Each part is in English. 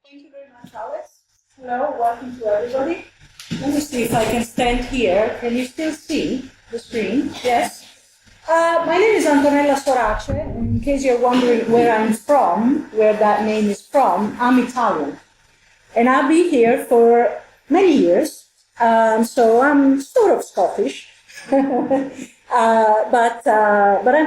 Thank you very much, Alex. Hello, welcome to everybody. Let me see if I can stand here. Can you still see the screen? Yes. My name is Antonella Sorace. In case you're wondering where I'm from, where that name is from, I'm Italian. And I've been here for many years, so I'm sort of Scottish.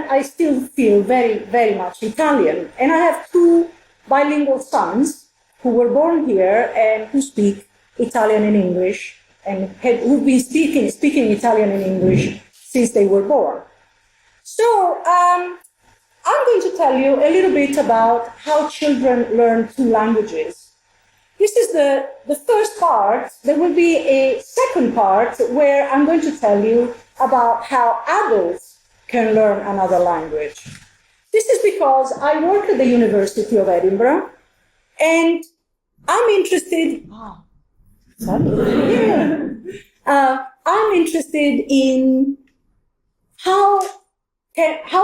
I still feel very, very much Italian. And I have two bilingual sons who were born here and who speak Italian and English, and who've been speaking Italian and English since they were born. So I'm going to tell you a little bit about how children learn two languages. This is the first part. There will be a second part where I'm going to tell you about how adults can learn another language. This is because I work at the University of Edinburgh, and I'm interested. I'm interested in how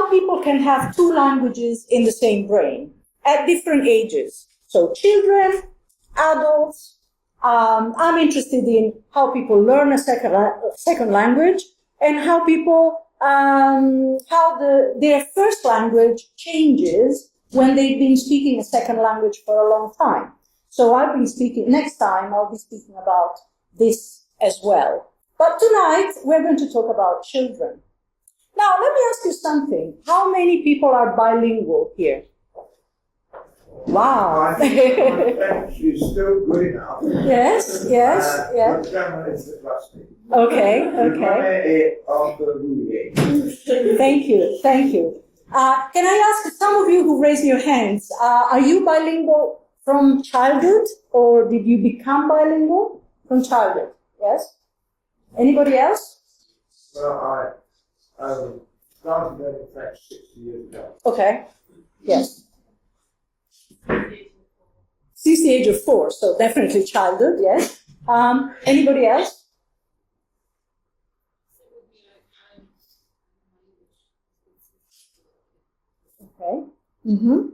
people can have two languages in the same brain at different ages. So children, adults. I'm interested in how people learn a second language and how people their first language changes when they've been speaking a second language for a long time. So next time I'll be speaking about this as well. But tonight we're going to talk about children. Now, let me ask you something. How many people are bilingual here? Wow. I think my French is still good enough. Yes. But German is rusty. Okay. Thank you. Can I ask some of you who raised your hands, are you bilingual from childhood, or did you become bilingual from childhood? Yes? Anybody else? Well, I started learning French 60 years ago. Okay. Yes. Since the age of 4, so definitely childhood, yes. Anybody else? Okay. Mm-hmm.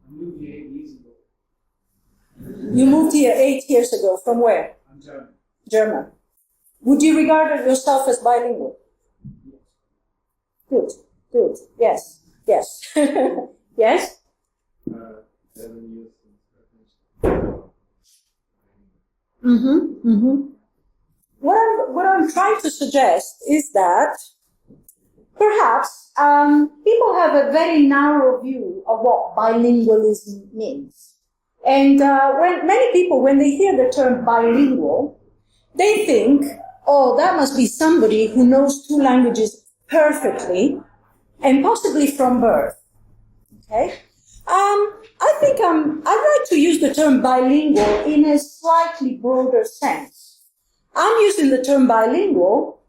I moved here 8 years ago. You moved here 8 years ago. From where? I'm German. German. Would you regard yourself as bilingual? Yes. Good. Yes. Yes? 7 years since What I'm trying to suggest is that perhaps people have a very narrow view of what bilingualism means. And when many people, when they hear the term bilingual, they think, oh, that must be somebody who knows two languages perfectly and possibly from birth. Okay? I'd like to use the term bilingual in a slightly broader sense. I'm using the term bilingual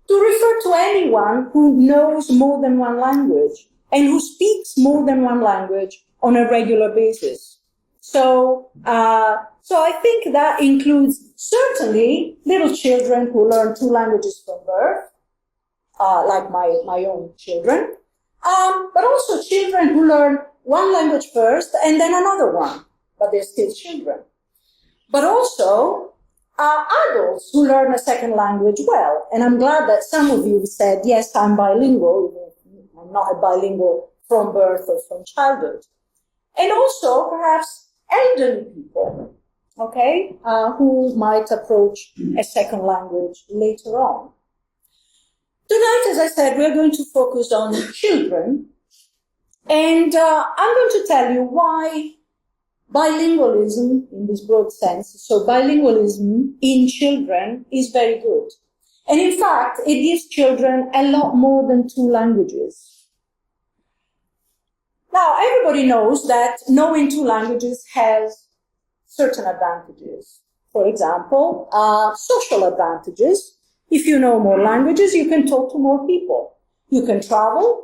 to refer to anyone who knows more than one language and who speaks more than one language on a regular basis. So I think that includes certainly little children who learn two languages from birth, like my own children, but also children who learn one language first and then another one, but they're still children. But also adults who learn a second language well. And I'm glad that some of you said, yes, I'm bilingual. I'm not a bilingual from birth or from childhood. And also perhaps elderly people, okay, who might approach a second language later on. Tonight, as I said, we're going to focus on children. And I'm going to tell you why bilingualism, in this broad sense, so bilingualism in children is very good. And in fact, it gives children a lot more than two languages. Now, everybody knows that knowing two languages has certain advantages. For example, social advantages. If you know more languages, you can talk to more people. You can travel.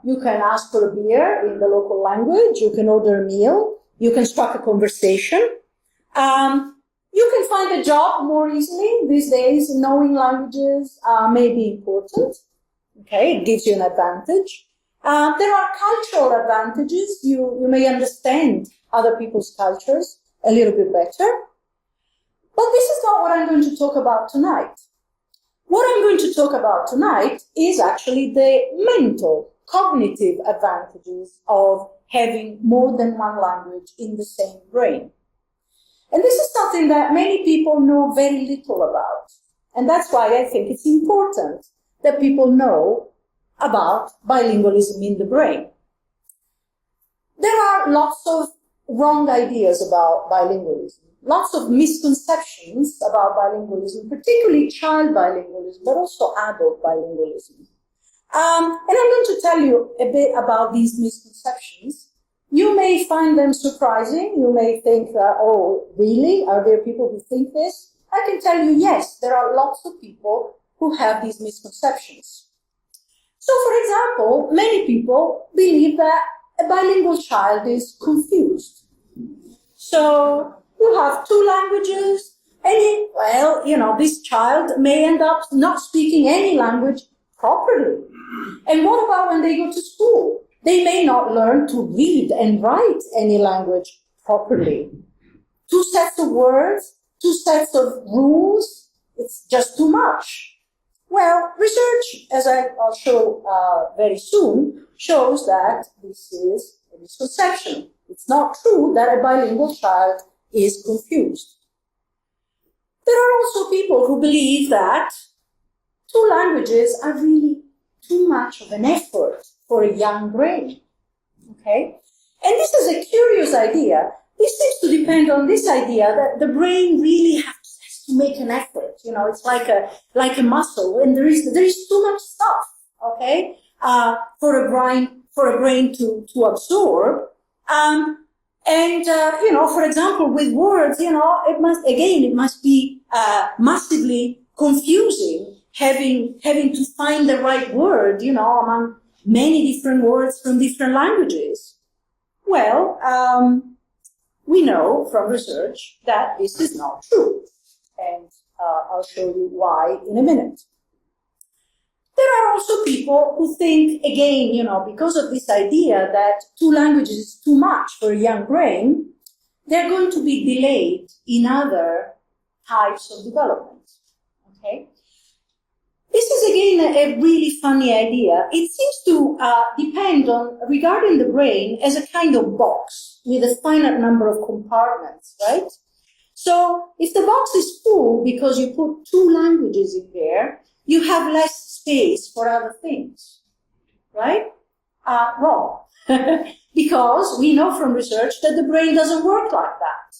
You can ask for a beer in the local language. You can order a meal. You can strike a conversation. You can find a job more easily. These days, knowing languages may be important. Okay, it gives you an advantage. There are cultural advantages. You may understand other people's cultures a little bit better. But this is not what I'm going to talk about tonight. What I'm going to talk about tonight is actually the mental, cognitive advantages of having more than one language in the same brain. And this is something that many people know very little about. And that's why I think it's important that people know about bilingualism in the brain. There are lots of wrong ideas about bilingualism, lots of misconceptions about bilingualism, particularly child bilingualism, but also adult bilingualism. And I'm going to tell you a bit about these misconceptions. You may find them surprising. You may think, oh, really? Are there people who think this? I can tell you, yes, there are lots of people who have these misconceptions. So, for example, many people believe that a bilingual child is confused. So you have two languages, and this child may end up not speaking any language properly. And what about when they go to school? They may not learn to read and write any language properly. Two sets of words, two sets of rules, it's just too much. Well, research, as I'll show very soon, shows that this is a misconception. It's not true that a bilingual child is confused. There are also people who believe that two languages are really too much of an effort for a young brain. Okay? And this is a curious idea. This seems to depend on this idea that the brain really has to make an effort. It's like a muscle, and there is too much stuff, okay, for a brain to absorb. For example, with words, it must be massively confusing having to find the right word, among many different words from different languages. Well, we know from research that this is not true. And I'll show you why in a minute. There are also people who think, again, because of this idea that two languages is too much for a young brain, they're going to be delayed in other types of development. Okay? This is, again, a really funny idea. It seems to depend on regarding the brain as a kind of box with a finite number of compartments, right? So if the box is full because you put two languages in there, you have less space for other things, right? Wrong. Because we know from research that the brain doesn't work like that.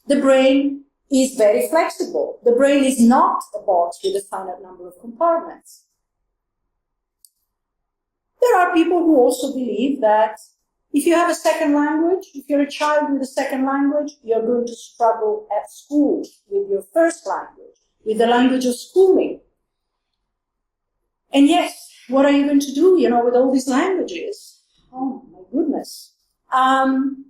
The brain is very flexible. The brain is not a box with a finite number of compartments. There are people who also believe that if you have a second language, if you're a child with a second language, you're going to struggle at school with your first language, with the language of schooling. And yes, what are you going to do, with all these languages? Oh, my goodness.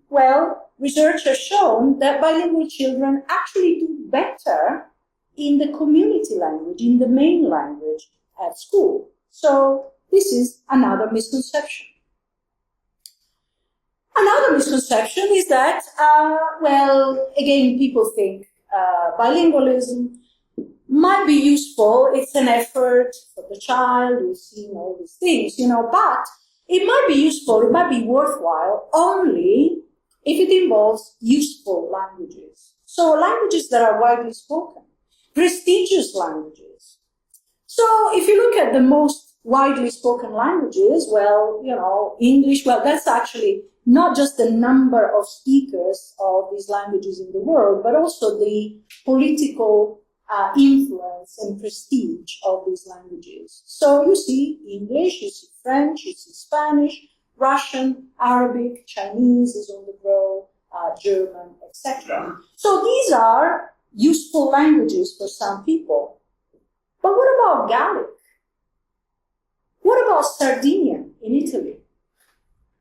Well, research has shown that bilingual children actually do better in the community language, in the main language at school. So this is another misconception. Another misconception is that, again, people think bilingualism might be useful. It's an effort for the child. We've seen all these things, but it might be useful, it might be worthwhile only if it involves useful languages. So languages that are widely spoken, prestigious languages. So if you look at the most widely spoken languages, English, that's actually not just the number of speakers of these languages in the world, but also the political influence and prestige of these languages. So you see English, you see French, you see Spanish, Russian, Arabic, Chinese is on the grow, German, etc. So these are useful languages for some people. But what about Gallic? What about Sardinian in Italy?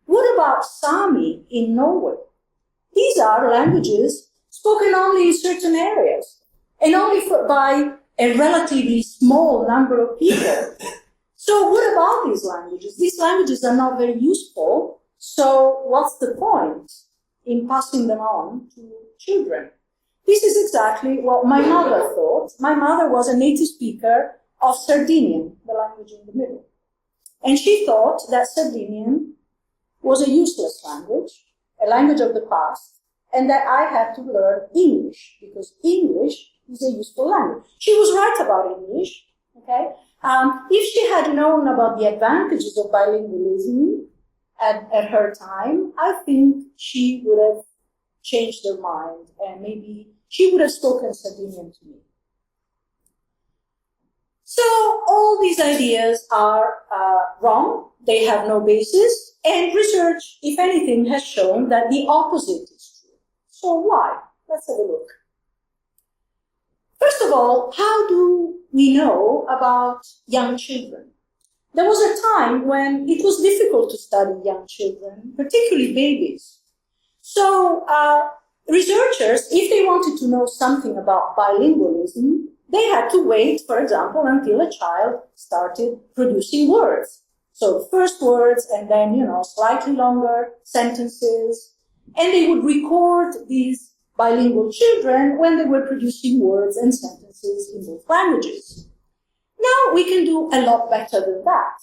What about Sami in Norway? These are languages spoken only in certain areas and only by a relatively small number of people. So what about these languages? These languages are not very useful, so what's the point in passing them on to children? This is exactly what my mother thought. My mother was a native speaker of Sardinian, the language in the middle. And she thought that Sardinian was a useless language, a language of the past, and that I had to learn English, because English is a useful language. She was right about English, okay? If she had known about the advantages of bilingualism at her time, I think she would have changed her mind, and maybe she would have spoken Sardinian to me. So all these ideas are wrong, they have no basis, and research, if anything, has shown that the opposite is true. So why? Let's have a look. First of all, how do we know about young children? There was a time when it was difficult to study young children, particularly babies. So researchers, if they wanted to know something about bilingualism, they had to wait, for example, until a child started producing words. So the first words and then, slightly longer sentences. And they would record these bilingual children when they were producing words and sentences in both languages. Now we can do a lot better than that.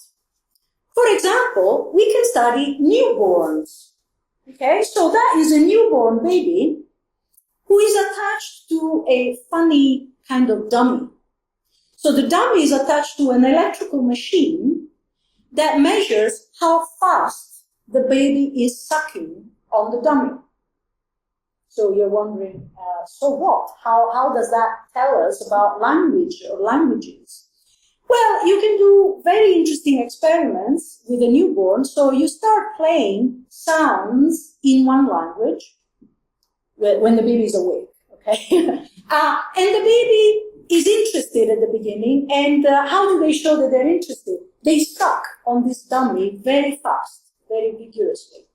For example, we can study newborns. Okay, so that is a newborn baby who is attached to a funny kind of dummy. So the dummy is attached to an electrical machine that measures how fast the baby is sucking on the dummy. So you're wondering, so what? How does that tell us about language or languages? Well, you can do very interesting experiments with a newborn. So you start playing sounds in one language when the baby is awake, okay? And the baby is interested at the beginning. And how do they show that they're interested? They suck on this dummy very fast, very vigorously.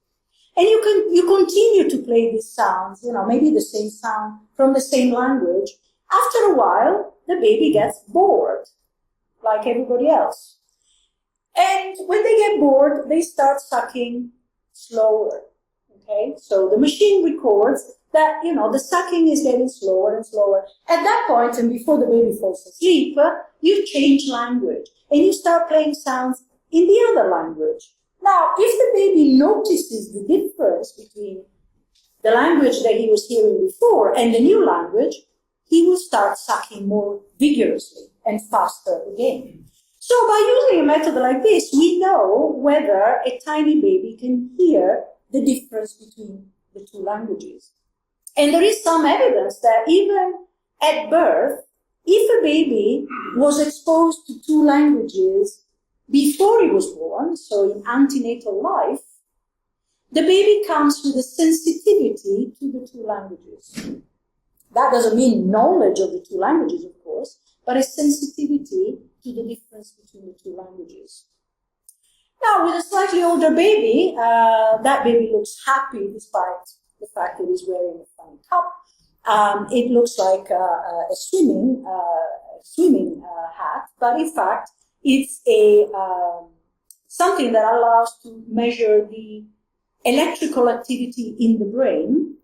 And you continue to play these sounds, maybe the same sound from the same language. After a while, the baby gets bored, like everybody else. And when they get bored, they start sucking slower, okay? So the machine records that, the sucking is getting slower and slower. At that point, and before the baby falls asleep, you change language and you start playing sounds in the other language. Now, if the baby notices the difference between the language that he was hearing before and the new language, he will start sucking more vigorously and faster again. So by using a method like this, we know whether a tiny baby can hear the difference between the two languages. And there is some evidence that even at birth, if a baby was exposed to two languages before he was born, so in antenatal life, the baby comes with a sensitivity to the two languages. That doesn't mean knowledge of the two languages, of course, but a sensitivity to the difference between the two languages. Now, with a slightly older baby, that baby looks happy despite the fact that he's wearing a funny cup. It looks like a swimming hat, but in fact, it's something that allows to measure the electrical activity in the brain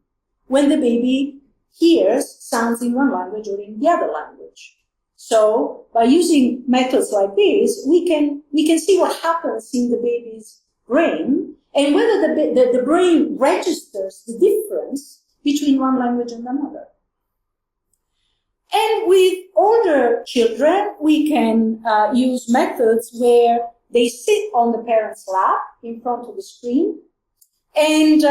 when the baby hears sounds in one language or in the other language. So by using methods like this, we can see what happens in the baby's brain and whether the brain registers the difference between one language and another. And with older children, we can use methods where they sit on the parent's lap in front of the screen and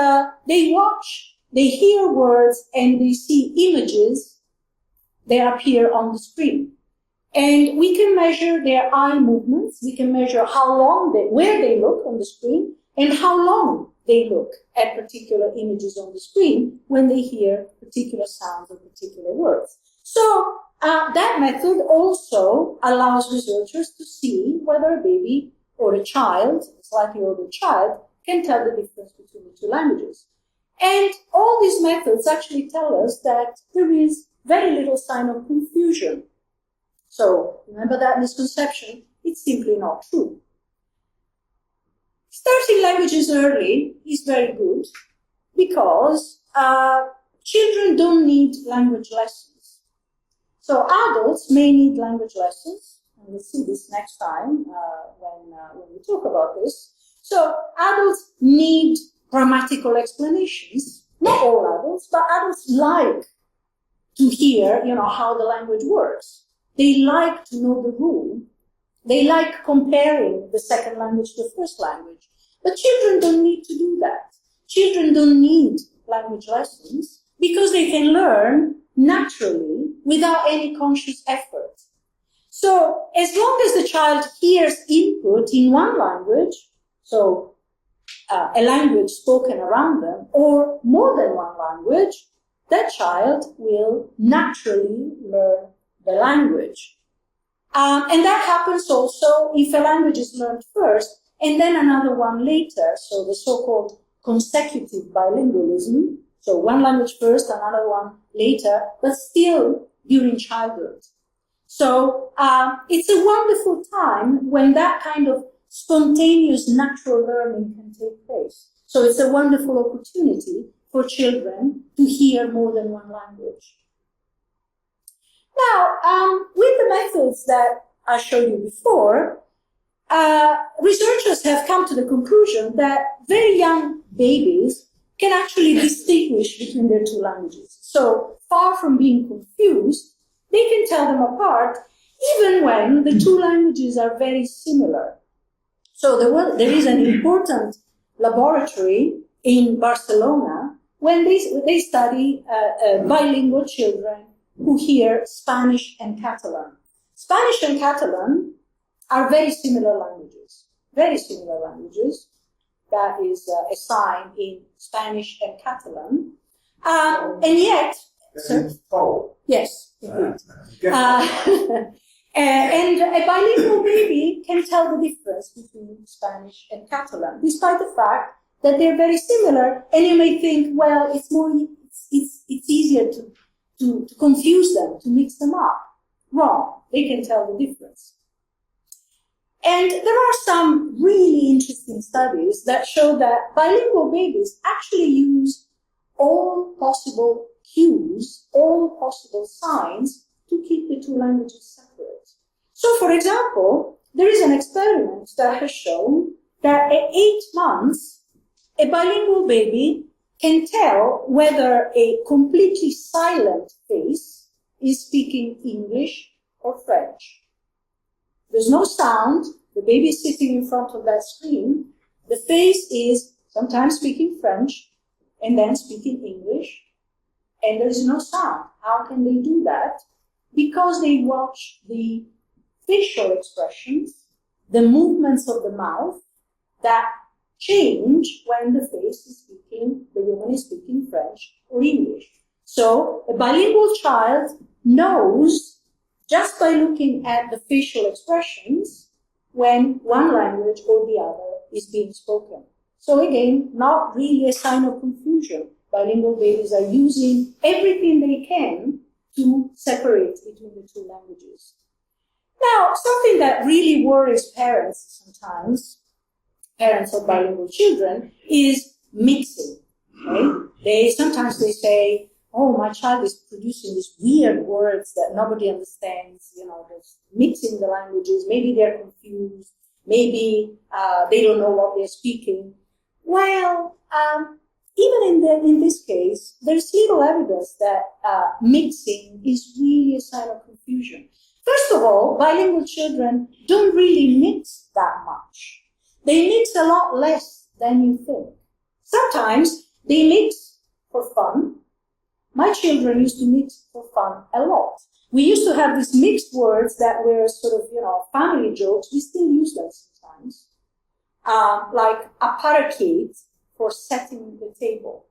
they watch, they hear words, and they see images that appear on the screen. And we can measure their eye movements. We can measure where they look on the screen and how long they look at particular images on the screen when they hear particular sounds or particular words. So that method also allows researchers to see whether a baby or a child, a slightly older child, can tell the difference between the two languages. And all these methods actually tell us that there is very little sign of confusion. So remember that misconception It's simply not true. Starting languages early is very good because children don't need language lessons. So adults may need language lessons, and we'll see this next time when we talk about this. So adults need grammatical explanations. Not all adults, but adults like to hear, how the language works. They like to know the rule. They like comparing the second language to the first language. But children don't need to do that. Children don't need language lessons because they can learn naturally without any conscious effort. So as long as the child hears input in one language, so a language spoken around them, or more than one language, that child will naturally learn the language. And that happens also if a language is learned first and then another one later, so the so-called consecutive bilingualism, so one language first, another one later, but still during childhood. So it's a wonderful time when that kind of spontaneous natural learning can take place. So it's a wonderful opportunity for children to hear more than one language. Now, with the methods that I showed you before, researchers have come to the conclusion that very young babies can actually distinguish between their two languages. So far from being confused, they can tell them apart even when the two languages are very similar. So there is an important laboratory in Barcelona when they study bilingual children who hear Spanish and Catalan. Spanish and Catalan are very similar languages. That is a sign in Spanish and Catalan. And yet... Yes, indeed. And a bilingual baby can tell the difference between Spanish and Catalan, despite the fact that they're very similar. And you may think, well, it's easier to confuse them, to mix them up. Wrong. They can tell the difference. And there are some really interesting studies that show that bilingual babies actually use all possible cues, all possible signs to keep the two languages separate. So, for example, there is an experiment that has shown that at 8 months, a bilingual baby can tell whether a completely silent face is speaking English or French. There's no sound. The baby is sitting in front of that screen. The face is sometimes speaking French and then speaking English, and there's no sound. How can they do that? Because they watch the facial expressions, the movements of the mouth that change when the face is speaking, the woman is speaking French or English. So a bilingual child knows just by looking at the facial expressions when one language or the other is being spoken. So again, not really a sign of confusion. Bilingual babies are using everything they can to separate between the two languages. Now, something that really worries parents sometimes, parents of bilingual children, is mixing. Okay? Sometimes they say, oh, my child is producing these weird words that nobody understands, they're mixing the languages, maybe they're confused, maybe they don't know what they're speaking. Well, even in this case, there's little evidence that mixing is really a sign of confusion. First of all, bilingual children don't really mix that much. They mix a lot less than you think. Sometimes they mix for fun. My children used to mix for fun a lot. We used to have these mixed words that were sort of, family jokes. We still use them sometimes. Like apparecchiate for setting the table.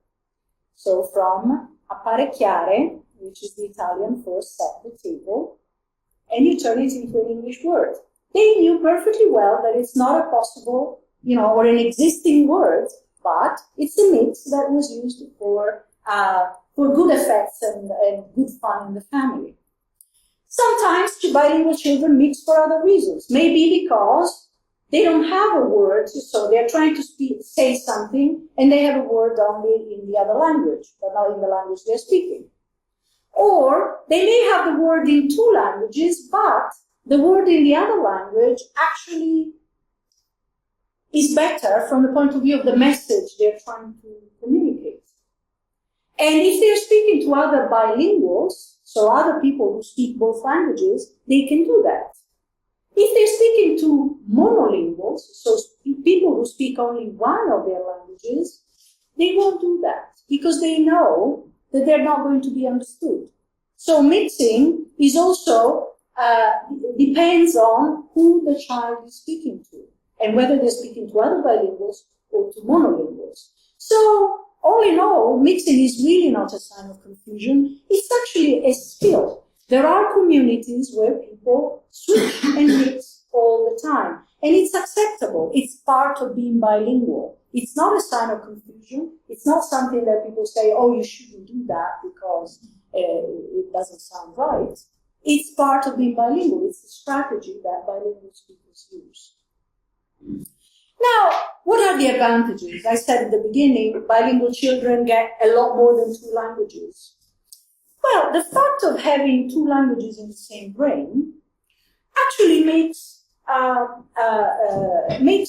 So from apparecchiare, which is the Italian for set the table, and you turn it into an English word. They knew perfectly well that it's not a possible, or an existing word, but it's a mix that was used for good effects and good fun in the family. Sometimes bilingual children mix for other reasons. Maybe because they don't have a word, so they're trying to say something, and they have a word only in the other language, but not in the language they're speaking. Or they may have the word in two languages, but the word in the other language actually is better from the point of view of the message they're trying to communicate. And if they're speaking to other bilinguals, so other people who speak both languages, they can do that. If they're speaking to monolinguals, so people who speak only one of their languages, they won't do that because they know that they're not going to be understood. So mixing is also depends on who the child is speaking to and whether they're speaking to other bilinguals or to monolinguals. So all in all, mixing is really not a sign of confusion. It's actually a skill. There are communities where people switch and mix all the time. And it's acceptable. It's part of being bilingual. It's not a sign of confusion. It's not something that people say, oh, you shouldn't do that because it doesn't sound right. It's part of being bilingual. It's a strategy that bilingual speakers use. Now, what are the advantages? I said at the beginning, bilingual children get a lot more than two languages. Well, the fact of having two languages in the same brain actually makes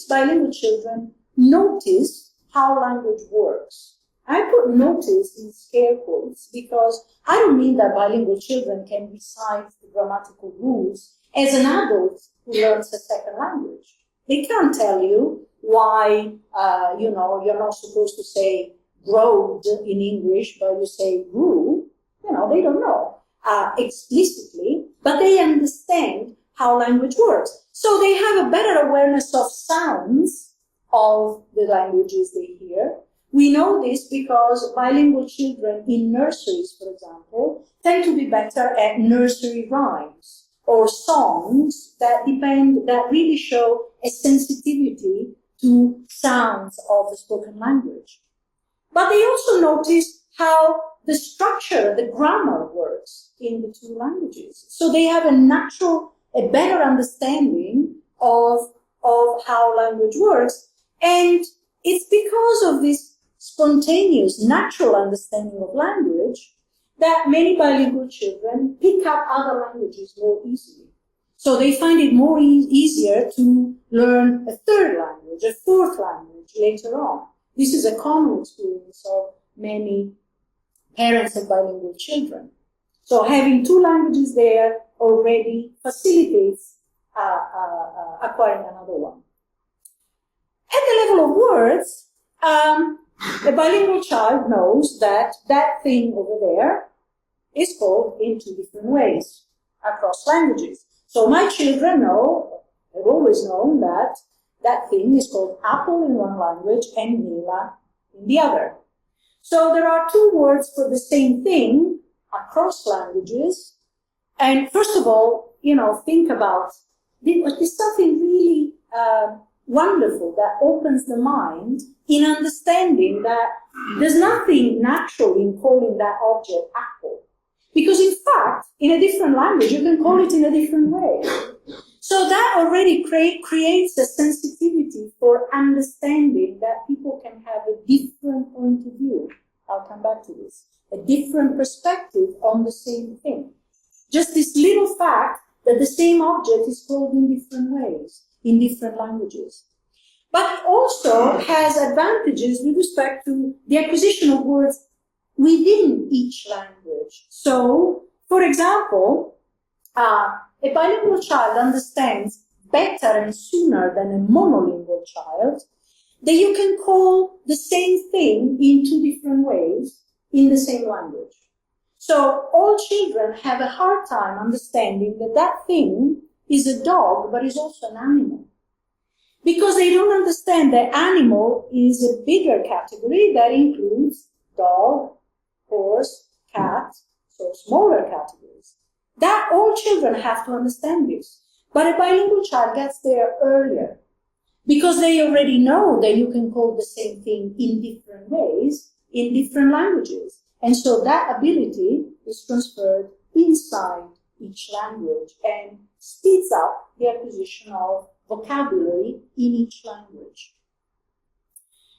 bilingual children notice how language works. I put notice in scare quotes because I don't mean that bilingual children can recite the grammatical rules as an adult who learns a second language. They can't tell you why, you're not supposed to say growed in English, but you say grew. They don't know explicitly, but they understand how language works. So they have a better awareness of sounds of the languages they hear. We know this because bilingual children in nurseries, for example, tend to be better at nursery rhymes or songs that really show a sensitivity to sounds of the spoken language. But they also notice how the structure, the grammar works in the two languages. So they have a better understanding of how language works. And it's because of this spontaneous, natural understanding of language that many bilingual children pick up other languages more easily. So they find it more easier to learn a third language, a fourth language later on. This is a common experience of many parents of bilingual children. So having two languages there already facilitates acquiring another one. At the level of words, a bilingual child knows that that thing over there is called in two different ways across languages. So my children know, they've always known that that thing is called apple in one language and mela in the other. So there are two words for the same thing across languages. And first of all, think about, there's something really wonderful that opens the mind in understanding that there's nothing natural in calling that object apple. Because in fact, in a different language, you can call it in a different way. So that already creates a sensitivity for understanding that people can have a different point of view. I'll come back to this. A different perspective on the same thing. Just this little fact that the same object is called in different ways, in different languages. But it also has advantages with respect to the acquisition of words within each language. So, for example, a bilingual child understands better and sooner than a monolingual child that you can call the same thing in two different ways in the same language. So all children have a hard time understanding that that thing is a dog, but is also an animal. Because they don't understand that animal is a bigger category that includes dog, horse, cat, so smaller categories. That all children have to understand this. But a bilingual child gets there earlier because they already know that you can call the same thing in different ways, in different languages. And so that ability is transferred inside each language and speeds up the acquisition of vocabulary in each language.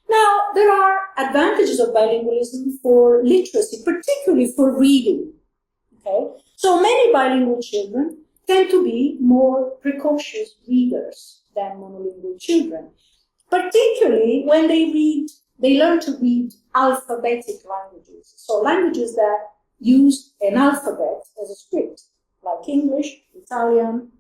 Now, there are advantages of bilingualism for literacy, particularly for reading. Okay? So many bilingual children tend to be more precocious readers than monolingual children, particularly when they learn to read alphabetic languages. So languages that use an alphabet as a script, like English, Italian,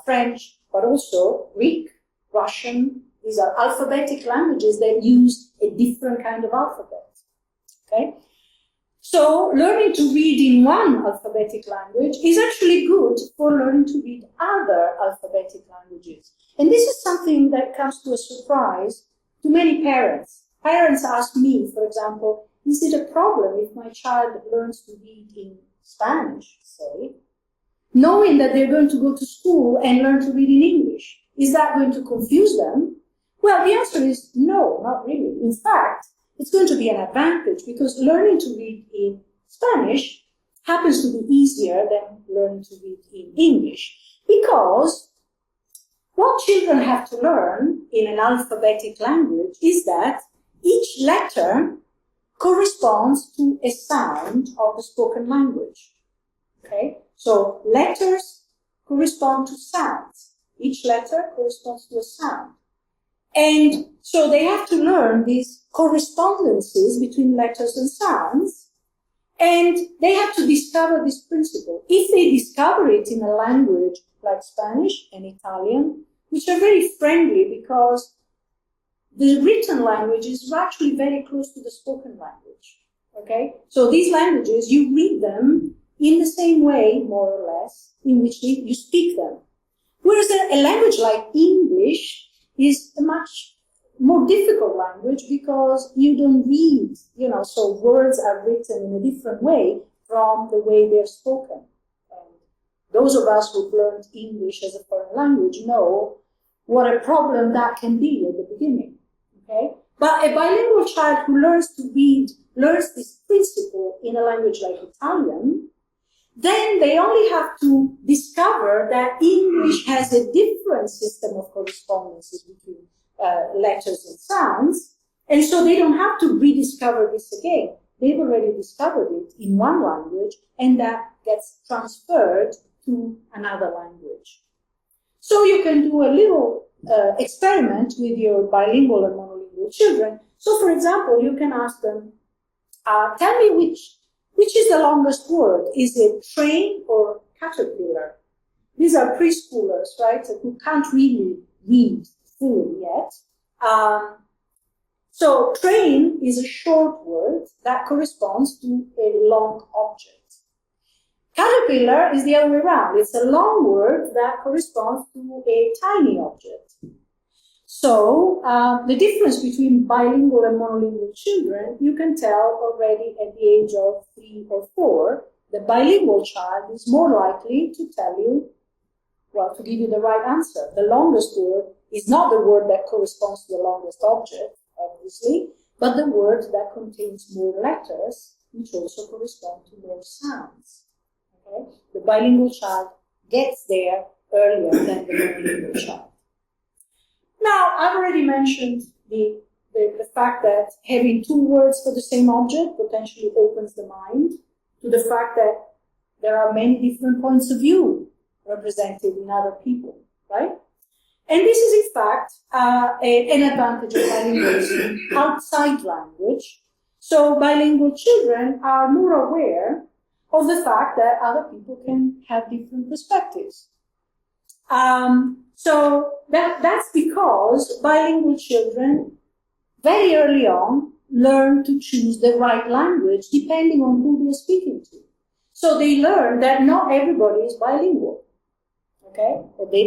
French, but also Greek, Russian. These are alphabetic languages that use a different kind of alphabet. Okay? So learning to read in one alphabetic language is actually good for learning to read other alphabetic languages. And this is something that comes to a surprise to many parents. Parents ask me, for example, is it a problem if my child learns to read in Spanish, say, knowing that they're going to go to school and learn to read in English? Is that going to confuse them? Well, the answer is no, not really. In fact, it's going to be an advantage because learning to read in Spanish happens to be easier than learning to read in English, because what children have to learn in an alphabetic language is that each letter corresponds to a sound of the spoken language. Okay? So letters correspond to sounds. Each letter corresponds to a sound. And so they have to learn these correspondences between letters and sounds, and they have to discover this principle. If they discover it in a language like Spanish and Italian, which are very friendly because the written language is actually very close to the spoken language. Okay? So these languages, you read them in the same way, more or less, in which you speak them. Whereas a language like English is a much more difficult language because you don't read, so words are written in a different way from the way they're spoken. And those of us who've learned English as a foreign language know what a problem that can be at the beginning. Okay? But a bilingual child who learns to read, learns this principle in a language like Italian, then they only have to discover that English has a different system of correspondences between letters and sounds, and so they don't have to rediscover this again. They've already discovered it in one language, and that gets transferred to another language. So you can do a little experiment with your bilingual and monolingual children. So, for example, you can ask them, tell me which is the longest word? Is it train or caterpillar? These are preschoolers, right, who can't really read fully yet. So train is a short word that corresponds to a long object. Caterpillar is the other way around. It's a long word that corresponds to a tiny object. So the difference between bilingual and monolingual children, you can tell already at the age of 3 or 4. The bilingual child is more likely to tell you, well, to give you the right answer. The longest word is not the word that corresponds to the longest object, obviously, but the word that contains more letters, which also correspond to more sounds. Okay? The bilingual child gets there earlier than the monolingual child. Now, I've already mentioned the fact that having 2 words for the same object potentially opens the mind to the fact that there are many different points of view represented in other people, right? And this is, in fact, an advantage of bilingualism outside language. So bilingual children are more aware of the fact that other people can have different perspectives. So that's because bilingual children very early on learn to choose the right language depending on who they're speaking to. So they learn that not everybody is bilingual. Okay?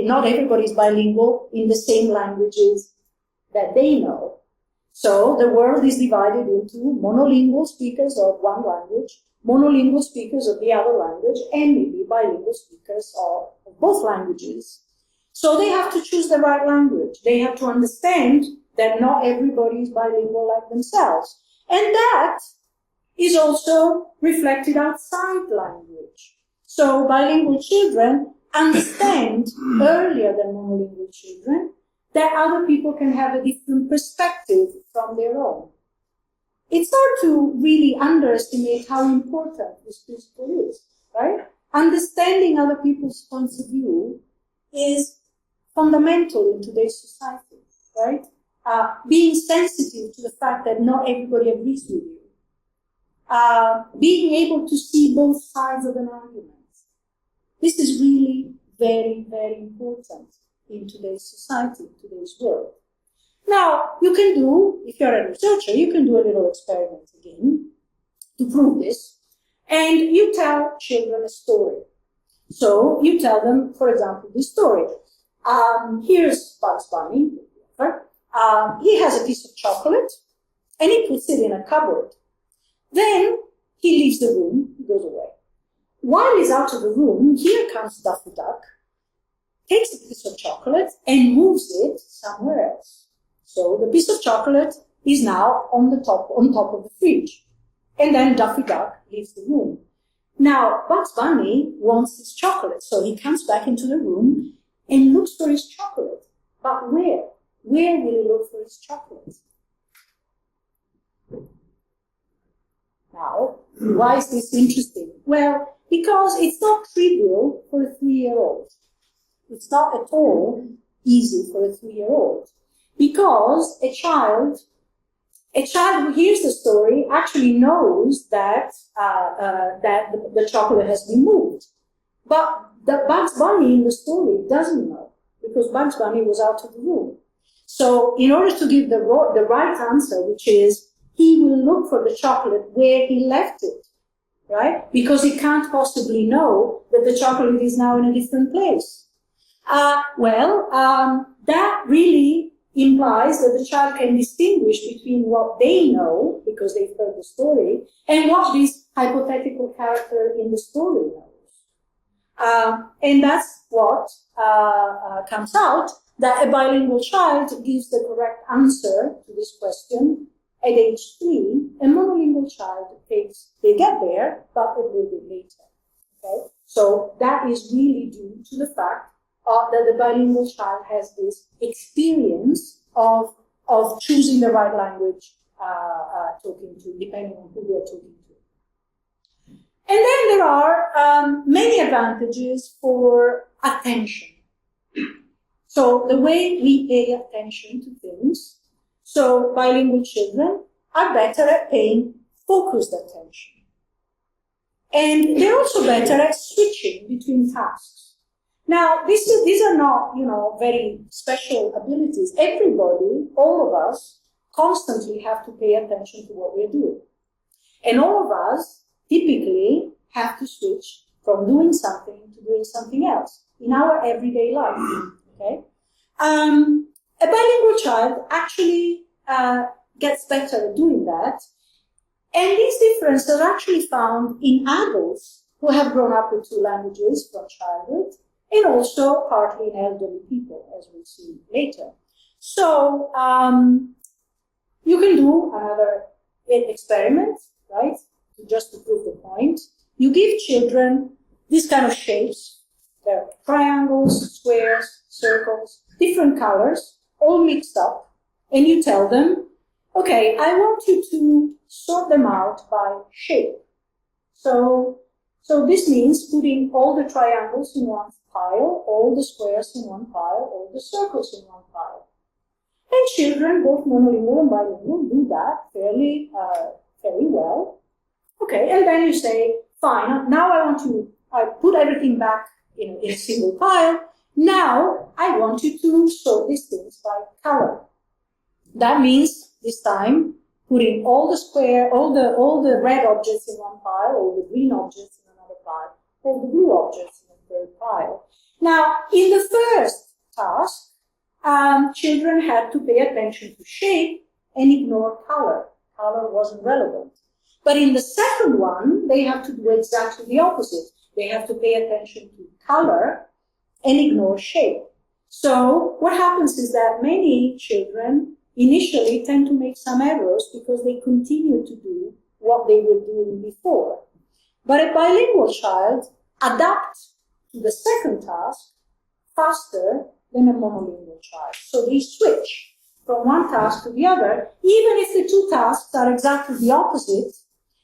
Not everybody is bilingual in the same languages that they know. So the world is divided into monolingual speakers of one language, monolingual speakers of the other language, and maybe bilingual speakers of both languages. So they have to choose the right language. They have to understand that not everybody is bilingual like themselves. And that is also reflected outside language. So bilingual children understand earlier than monolingual children that other people can have a different perspective from their own. It's hard to really underestimate how important this principle is, right? Understanding other people's points of view is fundamental in today's society, right? Being sensitive to the fact that not everybody agrees with you. Being able to see both sides of an argument. This is really very, very important in today's society, today's world. Now, you can do, if you're a researcher, you can do a little experiment again to prove this, and you tell children a story. So you tell them, for example, this story. Here's Bugs Bunny. He has a piece of chocolate, and he puts it in a cupboard. Then he leaves the room, he goes away. While he's out of the room, here comes Daffy Duck, takes the piece of chocolate and moves it somewhere else. So the piece of chocolate is now on top of the fridge. And then Daffy Duck leaves the room. Now, Bugs Bunny wants his chocolate, so he comes back into the room and looks for his chocolate. But where? Where will he look for his chocolate? Now, why is this interesting? Well, because it's not trivial for a 3-year-old. It's not at all easy for a 3-year-old. Because a child who hears the story actually knows that the chocolate has been moved. But the Bugs Bunny in the story doesn't know, because Bugs Bunny was out of the room. So in order to give the right answer, which is he will look for the chocolate where he left it, right? Because he can't possibly know that the chocolate is now in a different place. That really implies that the child can distinguish between what they know, because they've heard the story, and what this hypothetical character in the story knows. And that's what comes out, that a bilingual child gives the correct answer to this question at age 3. A monolingual child they get there, but a little bit later. Okay? So that is really due to the fact that the bilingual child has this experience of choosing the right language talking to, depending on who they're talking to. And then there are many advantages for attention. So the way we pay attention to things, so bilingual children are better at paying focused attention. And they're also better at switching between tasks. Now, these are not, very special abilities. Everybody, all of us, constantly have to pay attention to what we're doing. And all of us typically have to switch from doing something to doing something else in our everyday life. Okay? A bilingual child actually gets better at doing that. And these differences are actually found in adults who have grown up with 2 languages from childhood, and also partly in elderly people, as we'll see later. So you can do another experiment, right, just to prove the point. You give children these kind of shapes. They're triangles, squares, circles, different colors, all mixed up, and you tell them, okay, I want you to sort them out by shape. So this means putting all the triangles in one pile, all the squares in one pile, all the circles in one pile. And children, both monolingual and bilingual, do that fairly well. Okay, and then you say, fine, now I put everything back in a single pile. Now I want you to sort these things by color. That means this time putting all the red objects in one pile, all the green objects in another pile, all the blue objects in a third pile. Now, in the first task, children had to pay attention to shape and ignore color. Color wasn't relevant. But in the second one, they have to do exactly the opposite. They have to pay attention to color and ignore shape. So what happens is that many children initially tend to make some errors because they continue to do what they were doing before. But a bilingual child adapt to the second task faster than a monolingual child. So they switch from one task to the other, even if the two tasks are exactly the opposite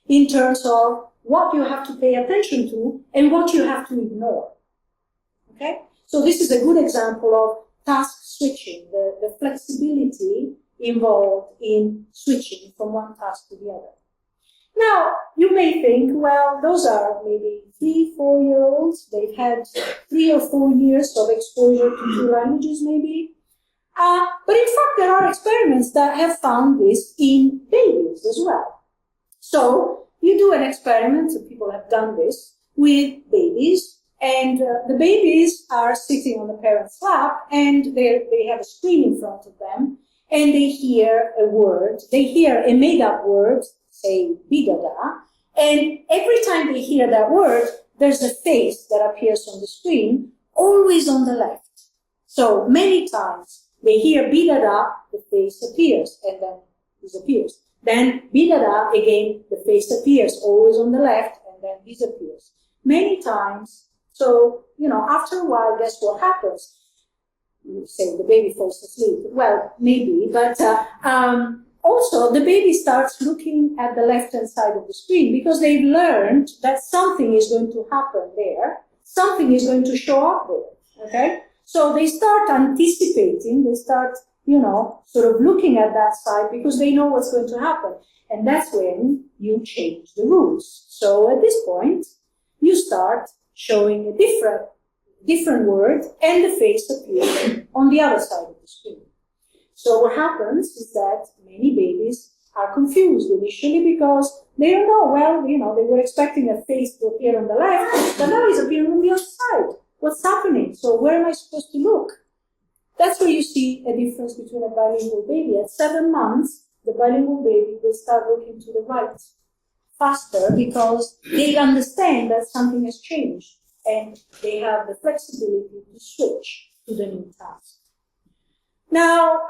in terms of what you have to pay attention to and what you have to ignore. Okay? So this is a good example of task switching, the flexibility involved in switching from one task to the other. Now, you may think, well, those are maybe 3-4-year-olds. They've had 3 or 4 years of exposure to 2 languages, maybe. But in fact, there are experiments that have found this in babies as well. So you do an experiment, and people have done this, with babies, and the babies are sitting on the parent's lap, and they have a screen in front of them, and they hear a word. They hear a made-up word, say bidada, and every time they hear that word, there's a face that appears on the screen, always on the left. So many times they hear bidada, the face appears and then disappears. Then bidada, again, the face appears, always on the left and then disappears. Many times. So, after a while, guess what happens? You say the baby falls asleep. Well, maybe, but also, the baby starts looking at the left-hand side of the screen because they've learned that something is going to happen there, something is going to show up there, okay? So they start anticipating, they start, sort of looking at that side because they know what's going to happen. And that's when you change the rules. So at this point, you start showing a different word and the face appears on the other side of the screen. So what happens is that many babies are confused initially because they don't know, well, they were expecting a face to appear on the left, but now it's appearing on the other side. What's happening? So where am I supposed to look? That's where you see a difference between a bilingual baby. At 7 months, the bilingual baby will start looking to the right faster because they understand that something has changed and they have the flexibility to switch to the new task. Now,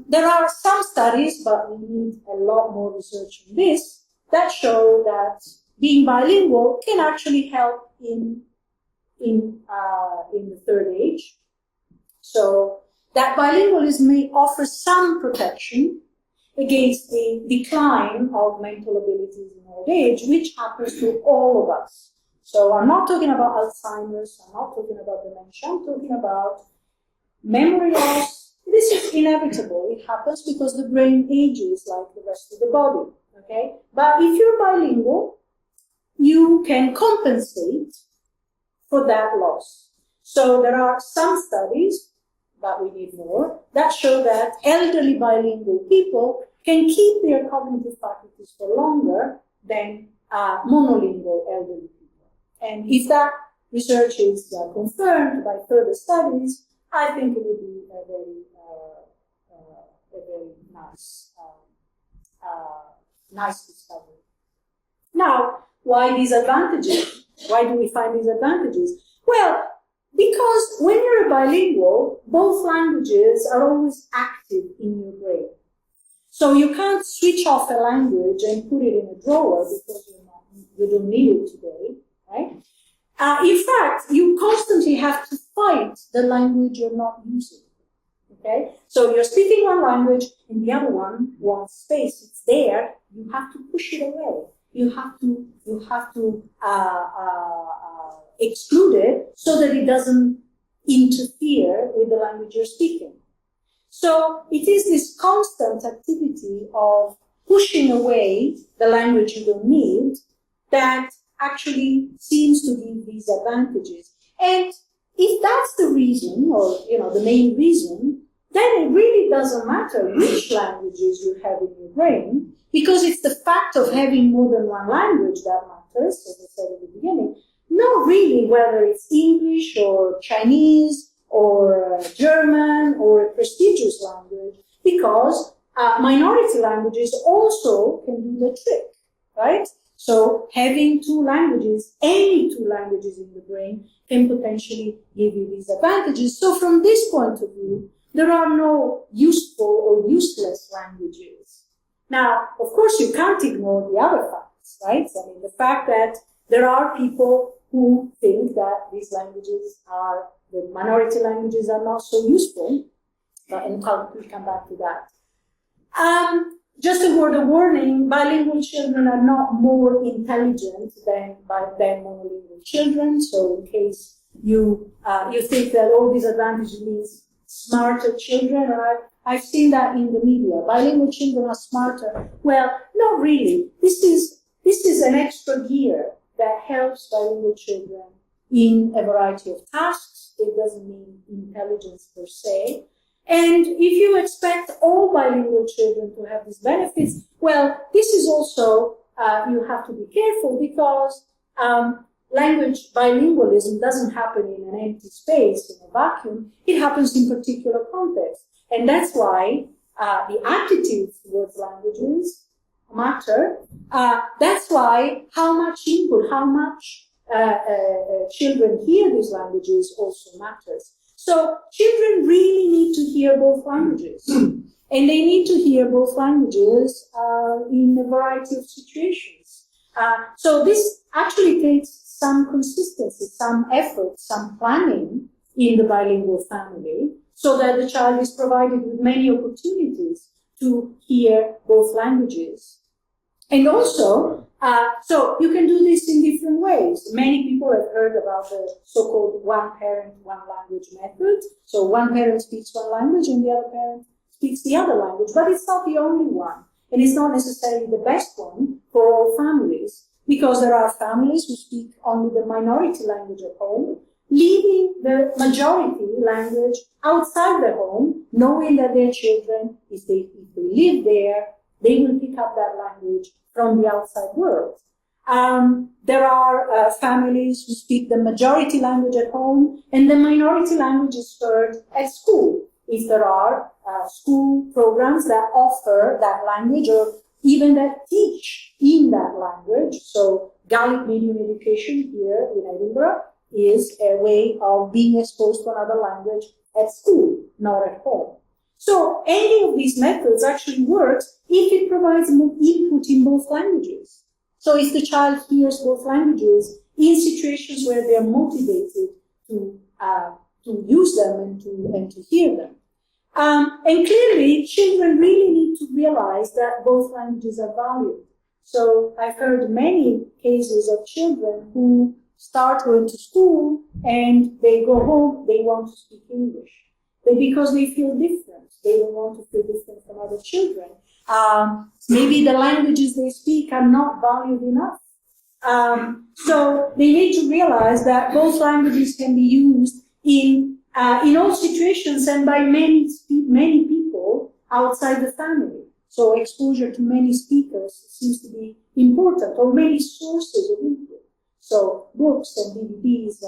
there are some studies, but we need a lot more research on this, that show that being bilingual can actually help in the third age. So that bilingualism may offer some protection against the decline of mental abilities in old age, which happens to all of us. So I'm not talking about Alzheimer's, I'm not talking about dementia, I'm talking about memory loss. This is inevitable. It happens because the brain ages like the rest of the body, okay? But if you're bilingual, you can compensate for that loss. So there are some studies, but we need more, that show that elderly bilingual people can keep their cognitive faculties for longer than monolingual elderly people. And if that research is confirmed by further studies, I think it would be a very nice discovery. Now, why these advantages? Why do we find these advantages? Well, because when you're a bilingual, both languages are always active in your brain. So you can't switch off a language and put it in a drawer because you don't need it today, right? In fact, you constantly have to fight the language you're not using. Okay? So you're speaking one language and the other one wants space. It's there. You have to push it away. You have to exclude it so that it doesn't interfere with the language you're speaking. So it is this constant activity of pushing away the language you don't need that actually seems to give these advantages. And if that's the reason, or the main reason, then it really doesn't matter which languages you have in your brain, because it's the fact of having more than one language that matters, as I said at the beginning. Not really whether it's English or Chinese or German or a prestigious language, because minority languages also can do the trick, right? So having two languages, any two languages in the brain, can potentially give you these advantages. So from this point of view, there are no useful or useless languages. Now, of course, you can't ignore the other facts, right? I mean, the fact that There are people who think that these languages are, the minority languages are not so useful, and we'll come back to that. Just a word of warning, bilingual children are not more intelligent than monolingual children. So in case you think that all these advantages means smarter children, I've seen that in the media. Bilingual children are smarter. Well, not really. This is an extra gear that helps bilingual children in a variety of tasks. It doesn't mean intelligence per se. And if you expect all bilingual children to have these benefits, well, this is also, you have to be careful because language bilingualism doesn't happen in an empty space, in a vacuum. It happens in particular contexts. And that's why the attitudes towards languages matter. That's why how much input, how much children hear these languages also matters. So children really need to hear both languages. And they need to hear both languages in a variety of situations. So this actually takes some consistency, some effort, some planning in the bilingual family so that the child is provided with many opportunities to hear both languages. And also, so you can do this in different ways. Many people have heard about the so-called one parent, one language method. So one parent speaks one language and the other parent speaks the other language, but it's not the only one. And it's not necessarily the best one for all families, because there are families who speak only the minority language at home, leaving the majority language outside the home, knowing that their children, if they live there, they will pick up that language from the outside world. There are families who speak the majority language at home, and the minority language is heard at school. If there are school programs that offer that language or even that teach in that language, so Gaelic medium education here in Edinburgh is a way of being exposed to another language at school, not at home. So any of these methods actually works if it provides input in both languages. So if the child hears both languages in situations where they are motivated to use them and to hear them. And clearly, children really need to realize that both languages are valued. So I've heard many cases of children who start going to school and they go home, they want to speak English. But because they feel different, they don't want to feel different from other children. Maybe the languages they speak are not valued enough. So they need to realize that both languages can be used in all situations and by many people outside the family. So exposure to many speakers seems to be important, or many sources of input. So books and DVDs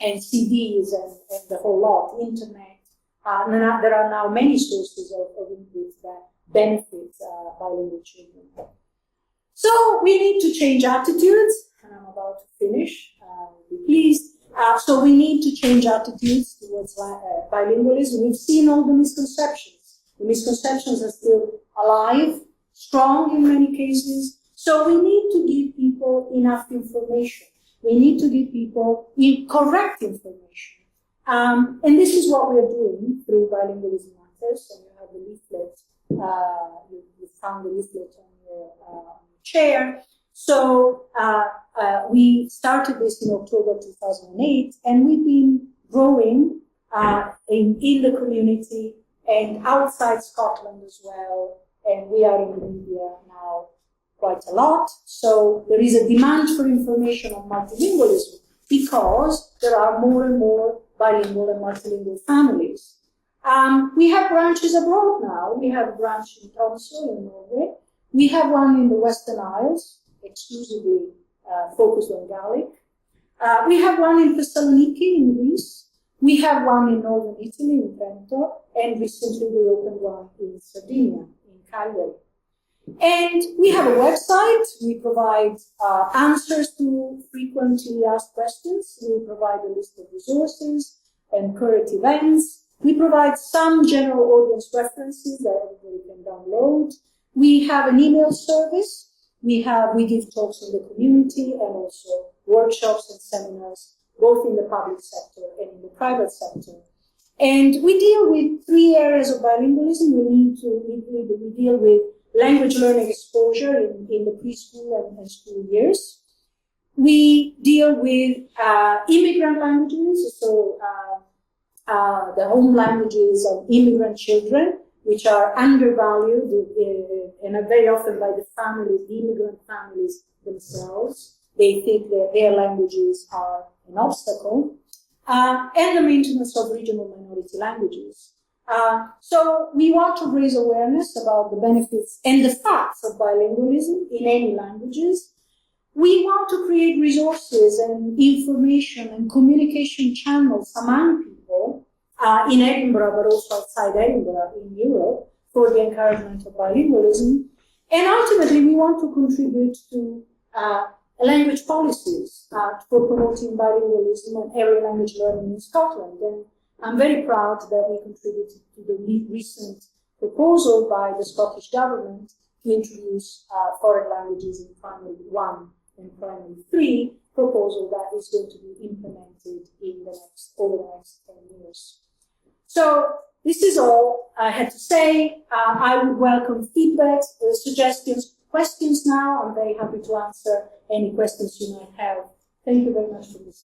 and CDs and the whole lot, internet. There are now many sources of input that benefit bilingual children. So we need to change attitudes, and I'm about to finish, be pleased. So we need to change attitudes towards bilingualism. We've seen all the misconceptions. The misconceptions are still alive, strong in many cases. So we need to give people enough information. We need to give people correct information. And this is what we're doing through Bilingualism Matters. And you have the leaflet, you found the leaflet on your chair. So we started this in October 2008, and we've been growing in the community and outside Scotland as well. And we are in the media now quite a lot. So there is a demand for information on multilingualism because there are more and more bilingual and multilingual families. We have branches abroad now. We have a branch in Tromsø in Norway. We have one in the Western Isles, exclusively focused on Gaelic. We have one in Thessaloniki in Greece. We have one in northern Italy, in Trento, and recently we opened one in Sardinia, in Cagliari. And we have a website. We provide answers to frequently asked questions. We provide a list of resources and current events. We provide some general audience references that everybody can download. We have an email service We give talks in the community and also workshops and seminars, both in the public sector and in the private sector. And we deal with 3 areas of bilingualism. We deal with language learning exposure in the preschool and school years. We deal with immigrant languages, so the home languages of immigrant children, which are undervalued and are very often by the families, the immigrant families themselves. They think that their languages are an obstacle. And the maintenance of regional minority languages. So we want to raise awareness about the benefits and the facts of bilingualism in any languages. We want to create resources and information and communication channels among people in Edinburgh, but also outside Edinburgh in Europe for the encouragement of bilingualism. And ultimately, we want to contribute to language policies for promoting bilingualism and early language learning in Scotland. And I'm very proud that we contributed to the recent proposal by the Scottish Government to introduce foreign languages in primary 1 and primary 3, proposal that is going to be implemented over the next 10 years. So this is all I had to say. I would welcome feedback, suggestions, questions now. I'm very happy to answer any questions you might have. Thank you very much for listening.